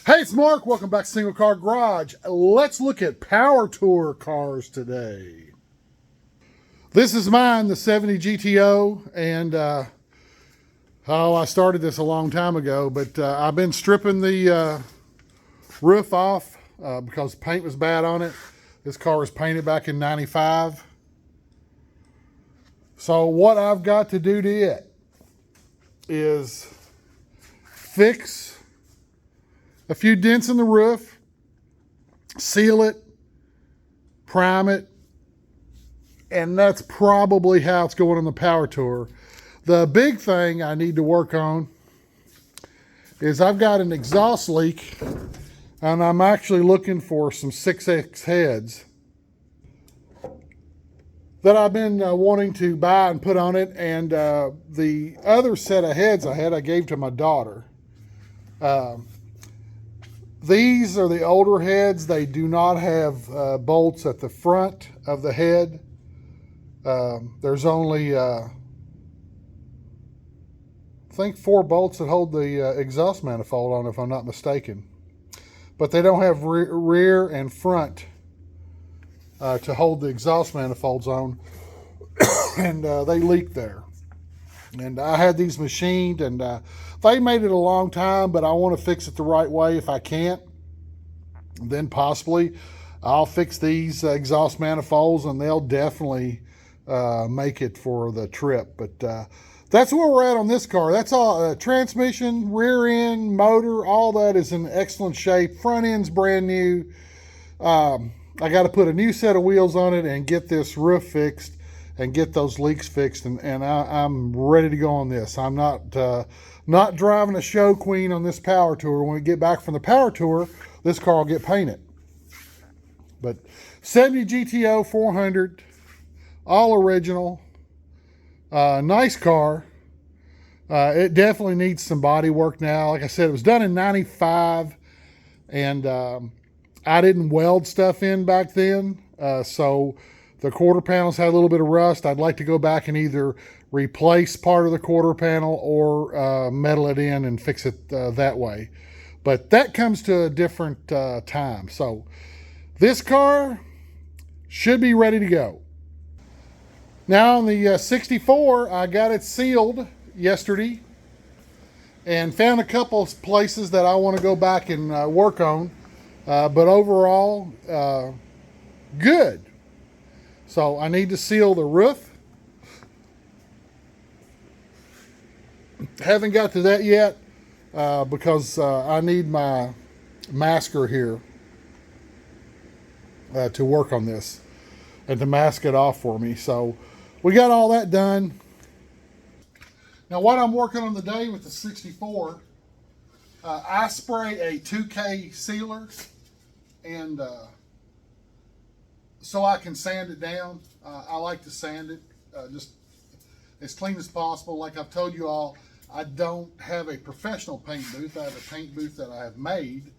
Hey, it's Mark. Welcome back to Single Car Garage. Let's look at Power Tour cars today. This is mine, the 70 GTO, and I started this a long time ago, but I've been stripping the roof off because paint was bad on it. This car was painted back in '95. So what I've got to do to it is fix a few dents in the roof, seal it, prime it, and that's probably how it's going on the Power Tour. The big thing I need to work on is I've got an exhaust leak, and I'm actually looking for some 6X heads that I've been wanting to buy and put on it, and the other set of heads I gave to my daughter. These are the older heads. They do not have bolts at the front of the head. There's only, I think, 4 bolts that hold the exhaust manifold on, if I'm not mistaken. But they don't have rear and front to hold the exhaust manifolds on, and they leak there. And I had these machined, and they made it a long time, but I want to fix it the right way. If I can't, then possibly I'll fix these exhaust manifolds, and they'll definitely make it for the trip. But that's where we're at on this car. That's all. Transmission, rear end, motor, all that is in excellent shape. Front end's brand new. I got to put a new set of wheels on it and get this roof fixed and get those leaks fixed, and I'm ready to go on this. I'm not driving a show queen on this Power Tour. When we get back from the Power Tour, this car will get painted. But 70 GTO 400, all original, nice car. It definitely needs some body work now. Like I said, it was done in '95, and I didn't weld stuff in back then, so the quarter panels had a little bit of rust. I'd like to go back and either replace part of the quarter panel or metal it in and fix it that way. But that comes to a different time. So this car should be ready to go. Now on the 64, I got it sealed yesterday and found a couple of places that I want to go back and work on. But overall, good. So I need to seal the roof. Haven't got to that yet because I need my masker here to work on this and to mask it off for me. So we got all that done. Now what I'm working on today with the 64, I spray a 2K sealer, and so I can sand it down. I like to sand it just as clean as possible. Like I've told you all, I don't have a professional paint booth. I have a paint booth that I have made,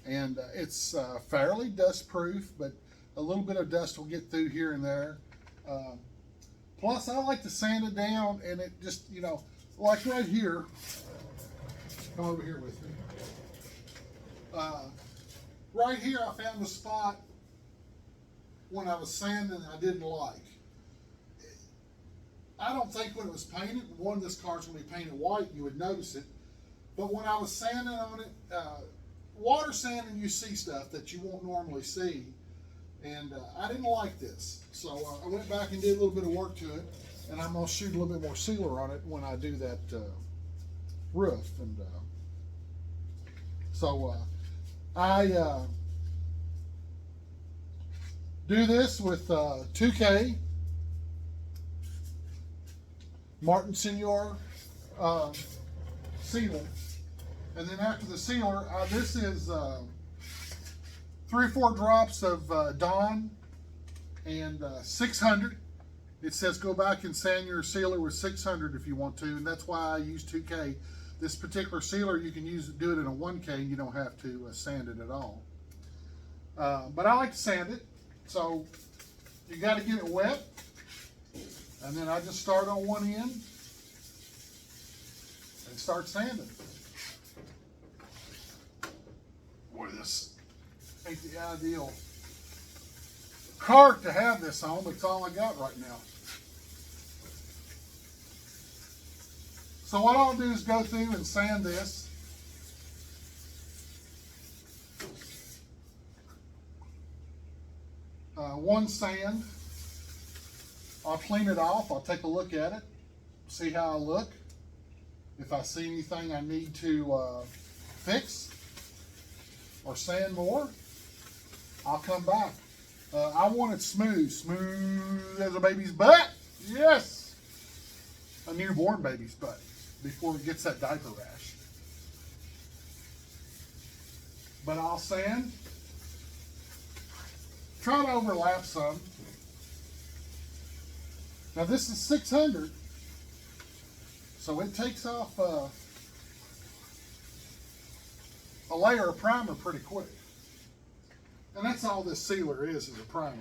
and it's fairly dust proof, but a little bit of dust will get through here and there. Plus I like to sand it down, and it just, like right here, come over here with me. Right here I found the spot when I was sanding I didn't like. I don't think when it was painted, one of this car's going to be painted white, you would notice it. But when I was sanding on it, water sanding, you see stuff that you won't normally see. And I didn't like this. So I went back and did a little bit of work to it. And I'm going to shoot a little bit more sealer on it when I do that roof. And so I do this with 2K Martin Senior sealer, and then after the sealer, this is 3 or 4 drops of Dawn and 600. It says go back and sand your sealer with 600 if you want to, and that's why I use 2K. This particular sealer, you can do it in a 1K, and you don't have to sand it at all. But I like to sand it. So you got to get it wet, and then I just start on one end and start sanding. Boy, this ain't the ideal cart to have this on, but it's all I got right now. So what I'll do is go through and sand this. One sand. I'll clean it off. I'll take a look at it, see how I look. If I see anything I need to fix or sand more, I'll come back. I want it smooth as a baby's butt. Yes, a newborn baby's butt before it gets that diaper rash. But I'll sand. Try to overlap some. Now this is 600, so it takes off a layer of primer pretty quick. And that's all this sealer is a primer.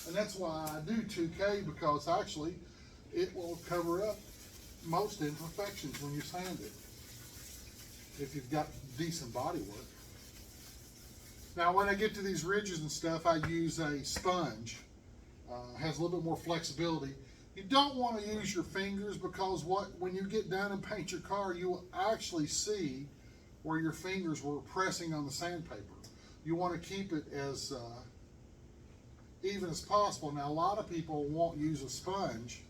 And that's why I do 2K, because actually it will cover up most imperfections when you sand it, if you've got decent body work. Now when I get to these ridges and stuff, I use a sponge. Has a little bit more flexibility. You don't want to use your fingers, because when you get done and paint your car, you will actually see where your fingers were pressing on the sandpaper. You want to keep it as even as possible. Now a lot of people won't use a sponge.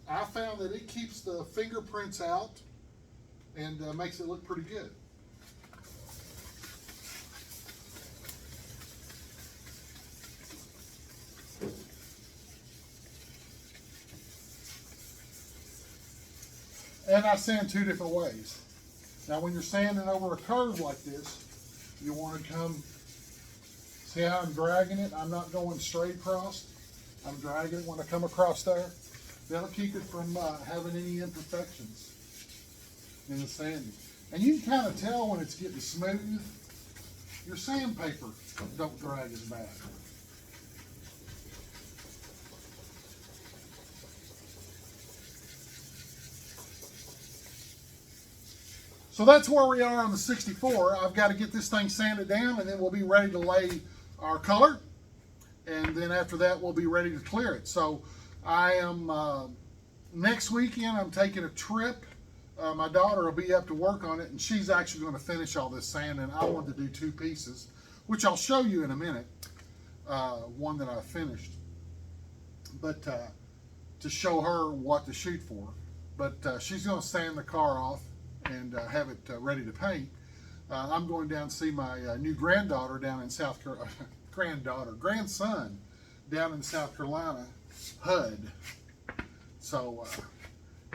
I found that it keeps the fingerprints out and makes it look pretty good. And I sand two different ways. Now when you're sanding over a curve like this, you want to come, see how I'm dragging it? I'm not going straight across. I'm dragging it when I come across there. That'll keep it from having any imperfections in the sanding. And you can kind of tell when it's getting smooth. Your sandpaper don't drag as bad. So that's where we are on the 64. I've got to get this thing sanded down, and then we'll be ready to lay our color. And then after that, we'll be ready to clear it. So I am, next weekend, I'm taking a trip. My daughter will be up to work on it, and she's actually going to finish all this sanding. I wanted to do two pieces, which I'll show you in a minute, one that I finished. But to show her what to shoot for. But she's going to sand the car off and have it ready to paint. I'm going down to see my new granddaughter down in South Carolina, grandson down in South Carolina, Hud. So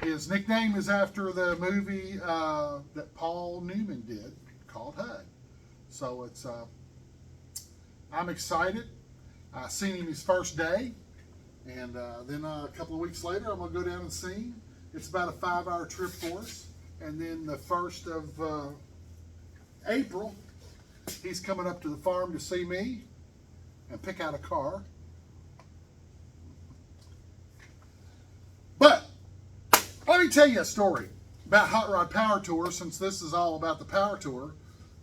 his nickname is after the movie that Paul Newman did called Hud. So it's, I'm excited. I seen him his first day, and then a couple of weeks later I'm gonna go down and see him. It's about a 5-hour trip for us. And then the 1st of April, he's coming up to the farm to see me and pick out a car. But let me tell you a story about Hot Rod Power Tour, since this is all about the Power Tour.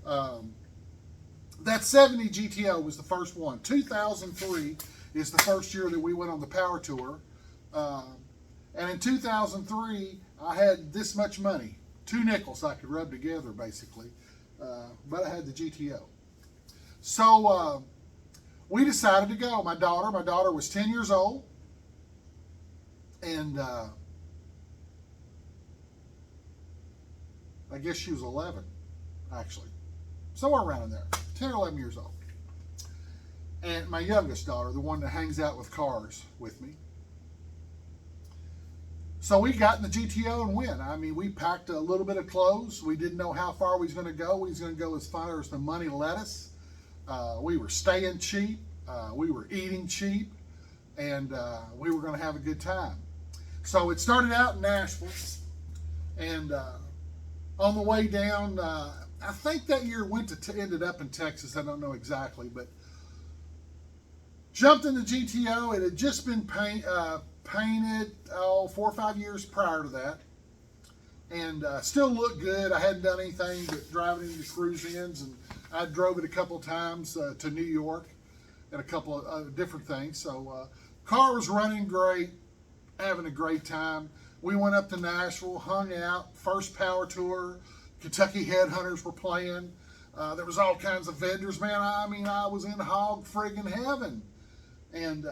That 70 GTO was the first one. 2003 is the first year that we went on the Power Tour. And in 2003, I had this much money. 2 nickels I could rub together, basically. But I had the GTO. So we decided to go. My daughter was 10 years old. And I guess she was 11, actually. Somewhere around in there. 10 or 11 years old. And my youngest daughter, the one that hangs out with cars with me. So we got in the GTO and went. I mean, we packed a little bit of clothes. We didn't know how far we was going to go. We was going to go as far as the money let us. We were staying cheap. We were eating cheap. And we were going to have a good time. So it started out in Nashville. And on the way down, I think that year ended up in Texas. I don't know exactly. But jumped in the GTO. It had just been painted 4 or 5 years prior to that. and still looked good. I hadn't done anything but driving into cruise-ins, and I drove it a couple of times to New York and a couple of different things. So car was running great, having a great time. We went up to Nashville, hung out, first power tour. Kentucky Headhunters were playing. There was all kinds of vendors, man. I mean, I was in hog friggin' heaven. And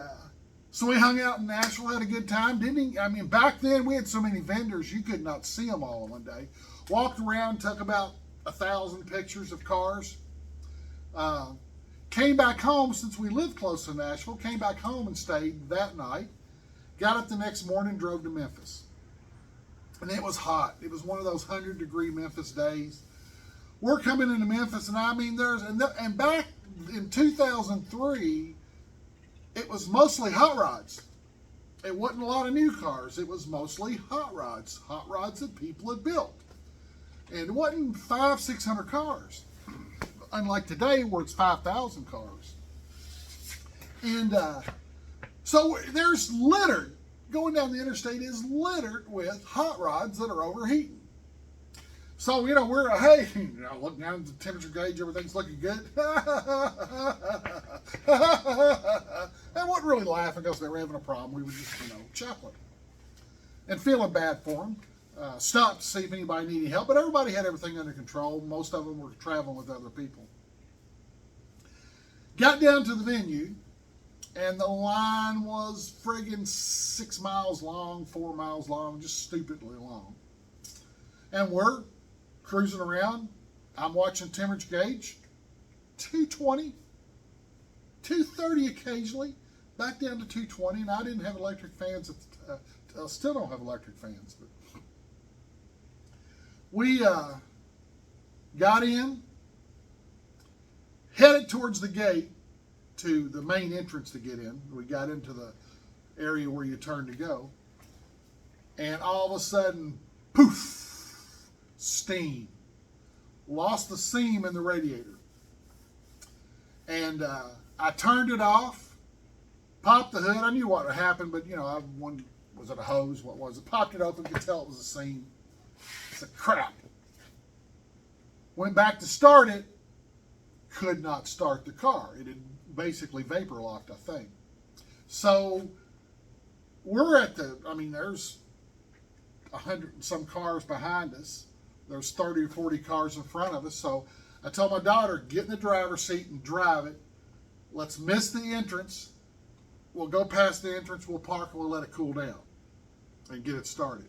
so we hung out in Nashville, had a good time. I mean, back then we had so many vendors, you could not see them all in one day. Walked around, took about 1,000 pictures of cars. Came back home, since we lived close to Nashville, came back home and stayed that night. Got up the next morning, drove to Memphis. And it was hot. It was one of those 100-degree Memphis days. We're coming into Memphis, and I mean, and back in 2003, it was mostly hot rods. It wasn't a lot of new cars. It was mostly hot rods that people had built. And it wasn't 500-600 cars, unlike today where it's 5,000 cars. And so there's littered. Going down the interstate is littered with hot rods that are overheating. So, we're, hey, looking down at the temperature gauge, everything's looking good. I wasn't really laughing because they were having a problem. We were just, chuckling and feeling bad for them. Stopped to see if anybody needed help, but everybody had everything under control. Most of them were traveling with other people. Got down to the venue, and the line was friggin' 6 miles long, 4 miles long, just stupidly long. And we're cruising around. I'm watching temperature gauge, 220, 230 occasionally, back down to 220. And I didn't have electric fans. I still don't have electric fans. But we got in, headed towards the gate to the main entrance to get in. We got into the area where you turn to go. And all of a sudden, poof, steam. Lost the seam in the radiator. And I turned it off, popped the hood. I knew what had happened, but was it a hose? What was it? Popped it open, could tell it was a seam. I said, crap. Went back to start it, could not start the car. It had basically vapor locked, I think. So we're at there's 100 and some cars behind us. There's 30 or 40 cars in front of us. So I told my daughter, get in the driver's seat and drive it. Let's miss the entrance. We'll go past the entrance, we'll park, and we'll let it cool down and get it started.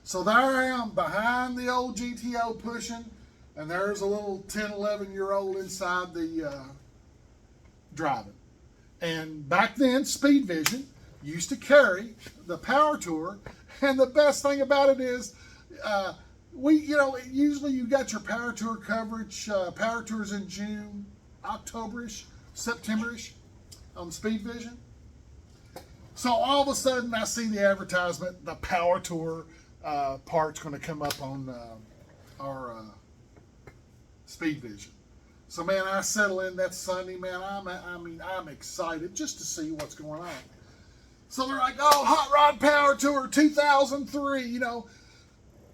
So there I am behind the old GTO pushing, and there's a little 10, 11-year-old inside the driving. And back then, Speed Vision used to carry the Power Tour, and the best thing about it is, usually you got your Power Tour coverage. Power Tours in June, October-ish, September-ish on Speed Vision. So all of a sudden I see the advertisement, the Power Tour part's going to come up on our Speed Vision. So man, I settle in that Sunday, man. I'm excited just to see what's going on. So they're like, oh, Hot Rod Power Tour 2003,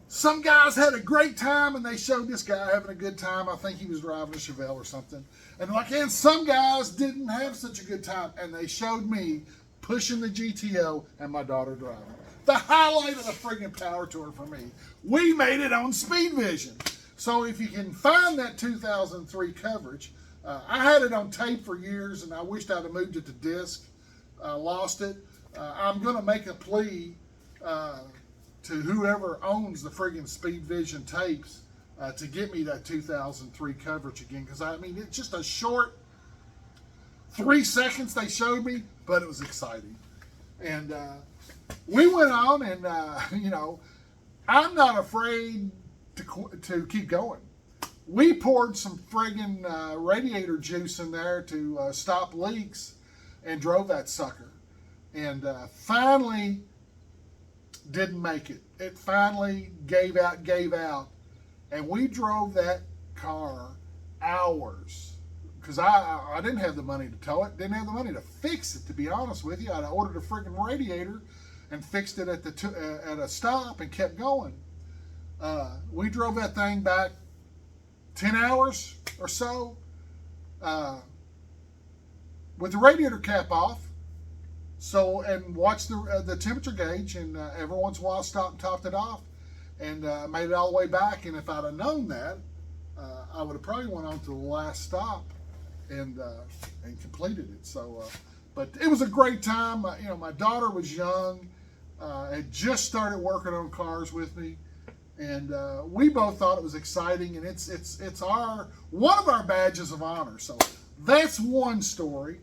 Some guys had a great time, and they showed this guy having a good time. I think he was driving a Chevelle or something. And some guys didn't have such a good time, and they showed me pushing the GTO and my daughter driving. The highlight of the friggin' Power Tour for me. We made it on Speed Vision. So if you can find that 2003 coverage, I had it on tape for years, and I wished I'd have moved it to disc. Lost it. I'm going to make a plea to whoever owns the friggin' Speed Vision tapes to get me that 2003 coverage again. Because, it's just a short 3 seconds they showed me, but it was exciting. And we went on, and, I'm not afraid to keep going. We poured some friggin' radiator juice in there to stop leaks and drove that sucker. And finally didn't make it. It finally gave out. And we drove that car hours. Because I didn't have the money to tow it. Didn't have the money to fix it, to be honest with you. I'd ordered a friggin' radiator. and fixed it at at a stop and kept going. We drove that thing back 10 hours or so with the radiator cap off. So, and watched the temperature gauge, and every once in a while stopped and topped it off, and made it all the way back. And if I'd have known that, I would have probably went on to the last stop and completed it. So, but it was a great time. You know, my daughter was young, had just started working on cars with me, and we both thought it was exciting. And it's one of our badges of honor. So that's one story.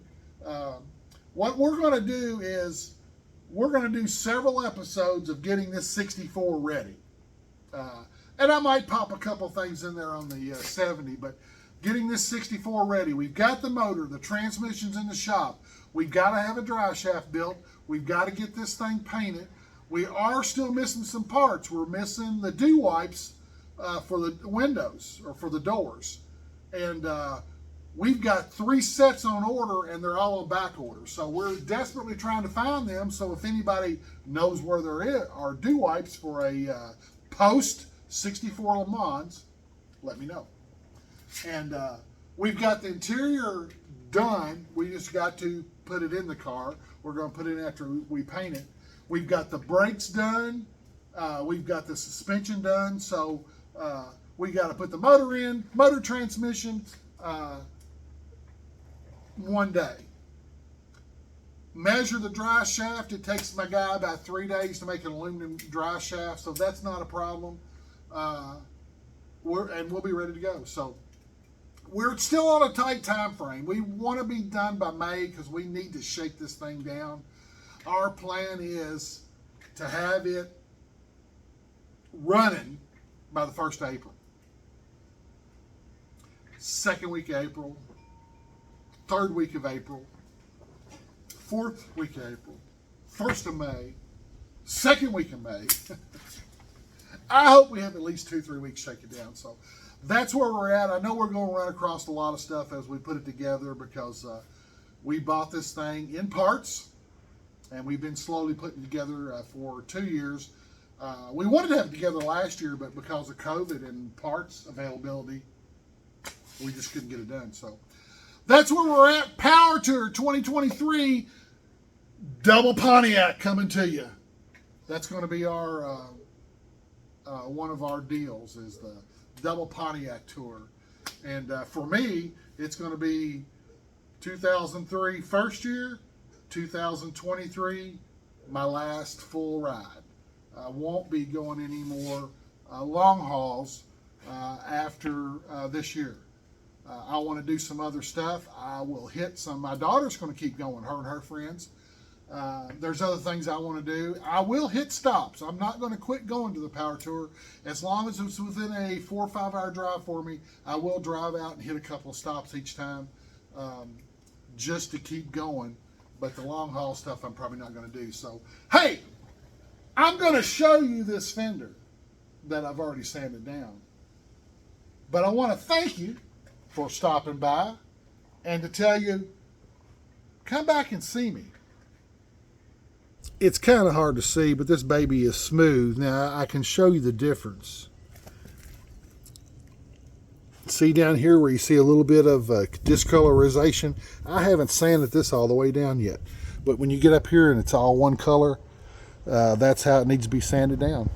What we're going to do is we're going to do several episodes of getting this 64 ready. And I might pop a couple things in there on the 70, but getting this 64 ready. We've got the motor, the transmission's in the shop. We've got to have a drive shaft built. We've got to get this thing painted. We are still missing some parts. We're missing the dew wipes for the windows or for the doors. And we've got 3 sets on order, and they're all on back order. So we're desperately trying to find them. So if anybody knows where there are dew wipes for a post 64 Le Mans, let me know. And we've got the interior done. We just got to put it in the car. We're going to put it in after we paint it. We've got the brakes done. We've got the suspension done. So we got to put the motor in, motor transmission, one day. Measure the dry shaft. It takes my guy about 3 days to make an aluminum dry shaft, so that's not a problem. We'll be ready to go. So we're still on a tight time frame. We want to be done by May because we need to shake this thing down. Our plan is to have it running by the 1st of April. 2nd week of April, 3rd week of April, 4th week of April, 1st of May, 2nd week of May. I hope we have at least 2-3 weeks to shake it down. So that's where we're at. I know we're going to run across a lot of stuff as we put it together because we bought this thing in parts, and we've been slowly putting it together for 2 years. We wanted to have it together last year, but because of COVID and parts availability, we just couldn't get it done. So that's where we're at. Power Tour 2023, double Pontiac coming to you. That's going to be our one of our deals is the double Pontiac tour. And for me, it's going to be 2003 first year, 2023 my last full ride. I won't be going any more long hauls after this year. I want to do some other stuff. I will hit some. My daughter's going to keep going, her and her friends. There's other things I want to do. I will hit stops. I'm not going to quit going to the Power Tour. As long as it's within a 4 or 5 hour drive for me, I will drive out and hit a couple of stops each time just to keep going. But the long haul stuff I'm probably not going to do. So, hey, I'm going to show you this fender that I've already sanded down. But I want to thank you for stopping by and to tell you, come back and see me. It's kind of hard to see, but this baby is smooth. Now, I can show you the difference. See down here where you see a little bit of discolorization? I haven't sanded this all the way down yet. But when you get up here and it's all one color, that's how it needs to be sanded down.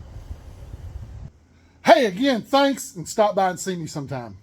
Hey, again, thanks, and stop by and see me sometime.